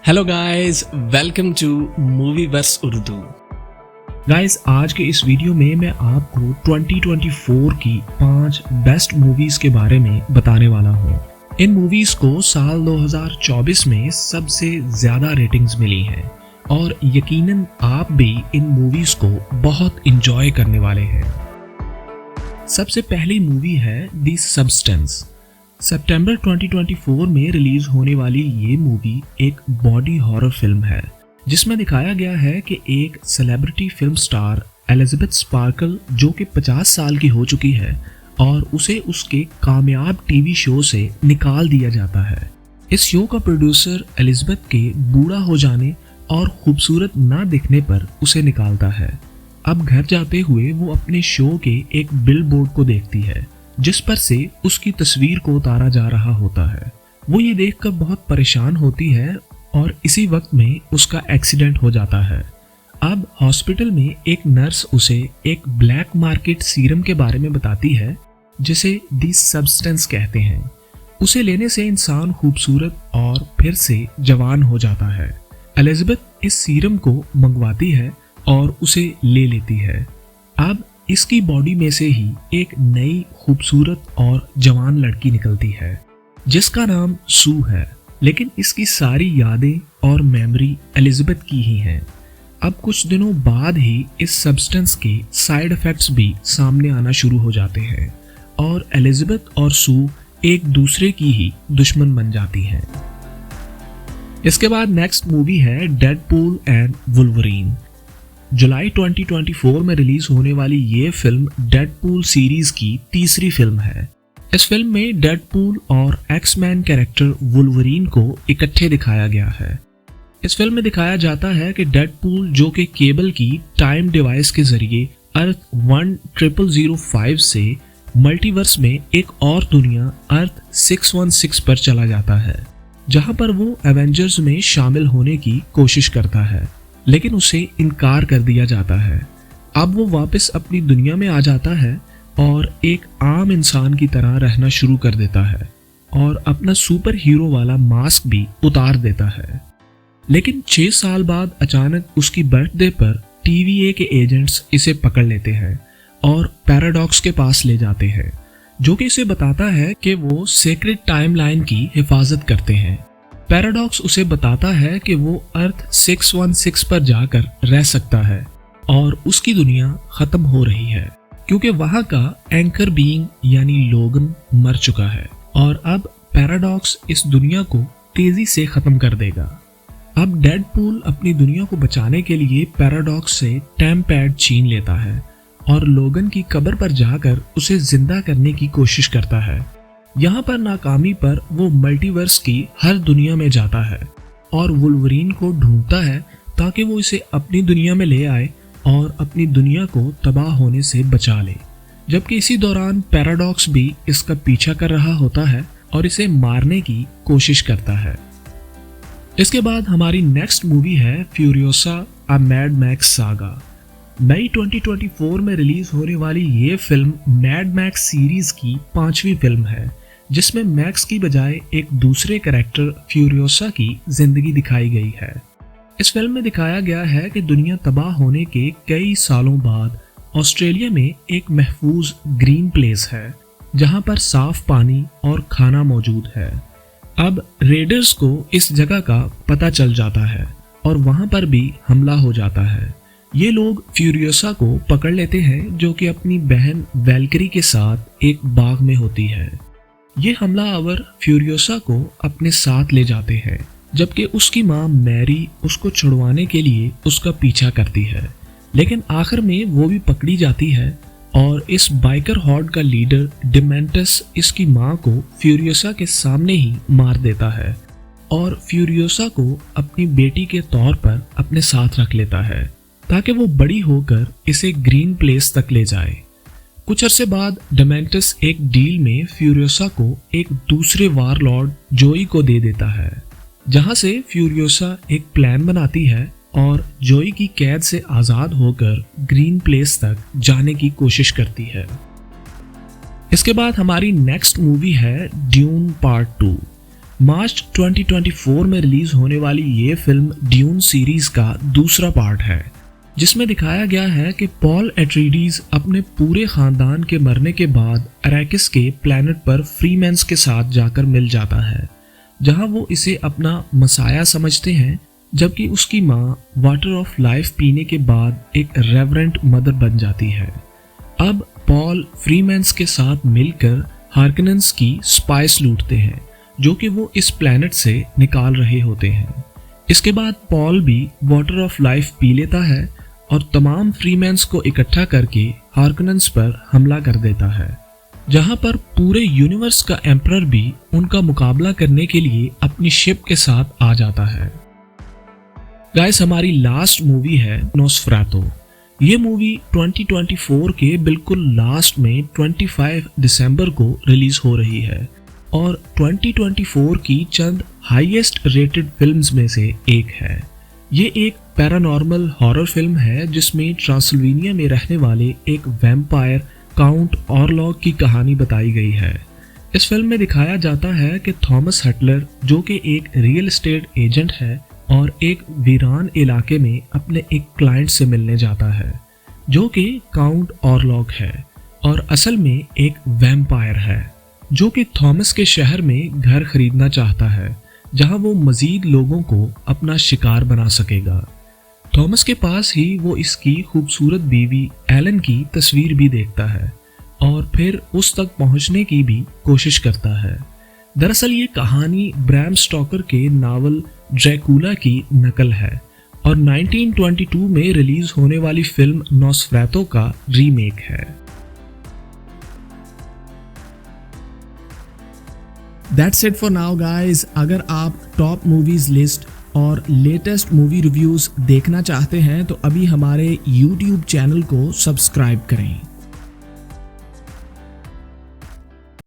Hello guys, welcome to movie verse Urdu. Guys, आज के इस वीडियो में मैं आपको 2024 की 5 बेस्ट मूवीज के बारे में बताने वाला हूँ। इन मूवीज को साल 2024 में सबसे ज्यादा रेटिंग्स मिली हैं और यकीनन आप भी इन मूवीज को बहुत इंजॉय करने वाले हैं। सबसे पहली मूवी है द सब्सटेंस। सितंबर 2024 में रिलीज होने वाली ये मूवी एक बॉडी हॉरर फिल्म है जिसमें दिखाया गया है कि एक celebrity film star Elizabeth sparkle जो कि 50 साल की हो चुकी है और उसे उसके कामयाब टीवी शो से निकाल दिया जाता है। इस शो का प्रोड्यूसर एलिजाबेथ के बूढ़ा हो जाने और खूबसूरत ना दिखने पर उसे निकालता है। अब घर जाते हुए वो अपने शो के एक बिलबोर्ड को देखती है जिस पर से उसकी तस्वीर को उतारा जा रहा होता है। वो ये देखकर बहुत परेशान होती है और इसी वक्त में उसका एक्सीडेंट हो जाता है। अब हॉस्पिटल में एक नर्स उसे एक ब्लैक मार्केट सीरम के बारे में बताती है जिसे दी सब्सटेंस कहते हैं। उसे लेने से इंसान खूबसूरत और फिर से जवान हो जाता है। एलिजाबेथ इस सीरम को मंगवाती है और उसे ले लेती है। अब इसकी बॉडी में से ही एक नई खूबसूरत और जवान लड़की निकलती है जिसका नाम सू है, लेकिन इसकी सारी यादें और मेमोरी एलिजाबेथ की ही हैं। अब कुछ दिनों बाद ही इस सब्सटेंस के साइड इफेक्ट्स भी सामने आना शुरू हो जाते हैं और एलिजाबेथ और सू एक दूसरे की ही दुश्मन बन जाती हैं। इसके बाद नेक्स्ट मूवी है डेडपूल एंड वुल्वरीन। जुलाई 2024 में रिलीज होने वाली ये फिल्म डेडपूल सीरीज की तीसरी फिल्म है। इस फिल्म में डेडपूल और एक्समैन कैरेक्टर वुल्वरीन को इकट्ठे दिखाया गया है। इस फिल्म में दिखाया जाता है कि डेडपूल जो कि केबल की टाइम डिवाइस के जरिए अर्थ 1005 से मल्टीवर्स में एक और दुनिया अर्थ 616 पर चला जाता है जहां पर वो एवेंजर्स में शामिल होने की कोशिश करता है, लेकिन उसे इनकार कर दिया जाता है। अब वो वापस अपनी दुनिया में आ जाता है और एक आम इंसान की तरह रहना शुरू कर देता है और अपना सुपर हीरो वाला मास्क भी उतार देता है। लेकिन 6 साल बाद अचानक उसकी बर्थडे पर TVA के एजेंट्स इसे पकड़ लेते हैं और पैराडॉक्स के पास ले जाते हैं जो कि इसे बताता है कि वो सेक्रेट टाइमलाइन की हिफाजत करते हैं। पैराडॉक्स उसे बताता है कि वो अर्थ 616 पर जाकर रह सकता है और उसकी दुनिया खत्म हो रही है क्योंकि वहां का एंकर बीइंग यानी लोगन मर चुका है और अब पैराडॉक्स इस दुनिया को तेजी से खत्म कर देगा। अब डेडपूल अपनी दुनिया को बचाने के लिए पैराडॉक्स से टाइम पैड छीन लेता है और लोगन की कब्र पर जाकर उसे जिंदा करने की कोशिश करता है। यहाँ पर नाकामी पर वो मल्टीवर्स की हर दुनिया में जाता है और वुल्वरीन को ढूंढता है ताकि वो इसे अपनी दुनिया में ले आए और अपनी दुनिया को तबाह होने से बचा ले। जबकि इसी दौरान पैराडॉक्स भी इसका पीछा कर रहा होता है और इसे मारने की कोशिश करता है। इसके बाद हमारी नेक्स्ट मूवी है Furiosa a Mad Max saga. मई 2024 में रिलीज होने वाली ये फिल्म मैड मैक्स सीरीज की 5वीं फिल्म है जिसमें मैक्स की बजाय एक दूसरे कैरेक्टर फ्यूरियोसा की जिंदगी दिखाई गई है। इस फिल्म में दिखाया गया है कि दुनिया तबाह होने के कई सालों बाद ऑस्ट्रेलिया में एक महफूज ग्रीन प्लेस है जहां पर साफ पानी और खाना मौजूद है। अब रेडर्स को इस जगह का पता चल जाता है और वहां पर भी हमला हो जाता है। ये लोग फ्यूरियोसा को पकड़ लेते हैं जो कि अपनी बहन वैल्करी के साथ एक बाग में होती है। ये हमलावर फ्यूरियोसा को अपने साथ ले जाते हैं जबकि उसकी मां मैरी उसको छुड़वाने के लिए उसका पीछा करती है, लेकिन आखिर में वो भी पकड़ी जाती है और इस बाइकर हॉर्ड का लीडर डिमेंटस इसकी मां को फ्यूरियोसा के सामने ही मार देता है और फ्यूरियोसा को अपनी बेटी के तौर पर अपने साथ रख लेता है ताकि वो बड़ी होकर इसे ग्रीन प्लेस तक ले जाए। कुछ अरसे बाद डिमेंटस एक डील में फ्यूरियोसा को एक दूसरे वारलॉर्ड जोई को दे देता है जहां से फ्यूरियोसा एक प्लान बनाती है और जोई की कैद से आजाद होकर ग्रीन प्लेस तक जाने की कोशिश करती है। इसके बाद हमारी नेक्स्ट मूवी है ड्यून पार्ट 2। मार्च 2024 में रिलीज होने वाली ये फिल्म ड्यून सीरीज का दूसरा पार्ट है, जिसमें दिखाया गया है कि पॉल एट्रीडीज अपने पूरे खानदान के मरने के बाद अरैकिस के प्लैनेट पर फ्रीमैन्स के साथ जाकर मिल जाता है, जहां वो इसे अपना मसाया समझते हैं, जबकि उसकी माँ वाटर ऑफ लाइफ पीने के बाद एक रेवरेंट मदर बन जाती है। अब पॉल फ्रीमैन्स के साथ मिलकर हार्कनेंस की स्पाइस लूटते हैं, जो कि वो इस प्लैनेट से निकाल रहे होते हैं। इसके बाद पॉल भी वाटर ऑफ लाइफ पी लेता है और तमाम फ्रीमैन्स को इकट्ठा करके हार्कनेंस पर हमला कर देता है, जहां पर पूरे यूनिवर्स का एम्परर भी उनका मुकाबला करने के लिए अपनी शिप के साथ आ जाता है। गाइस, हमारी लास्ट मूवी है नोस्फेरातु। ये मूवी 2024 के बिल्कुल लास्ट में 25 दिसंबर को रिलीज हो रही है और 2024 की चंद हाईएस्ट रेटेड फिल्म्स में से एक है। ये एक पैरानॉर्मल हॉरर फिल्म है जिसमें ट्रांसिल्वेनिया में रहने वाले एक वैम्पायर काउंट ऑरलॉग की कहानी बताई गई है। इस फिल्म में दिखाया जाता है कि थॉमस हटलर, जो कि एक रियल एस्टेट एजेंट है और एक वीरान इलाके में अपने एक क्लाइंट से मिलने जाता है, जो कि काउंट ऑरलॉग है और असल में एक वैम्पायर है, जो कि थॉमस के शहर में घर खरीदना चाहता है, जहां वो मजीद लोगों को अपना शिकार बना सकेगा। थॉमस के पास ही वो इसकी खूबसूरत बीवी एलन की तस्वीर भी देखता है और फिर उस तक पहुंचने की भी कोशिश करता है। दरअसल ये कहानी ब्रैम स्टॉकर के नावल ड्रैकुला की नकल है और 1922 में रिलीज होने वाली फिल्म नोस्फेरातु का रीमेक है। That's it for now guys। अगर आप टॉप मूवीज लिस्ट और लेटेस्ट मूवी रिव्यूज देखना चाहते हैं तो अभी हमारे YouTube चैनल को सब्सक्राइब करें।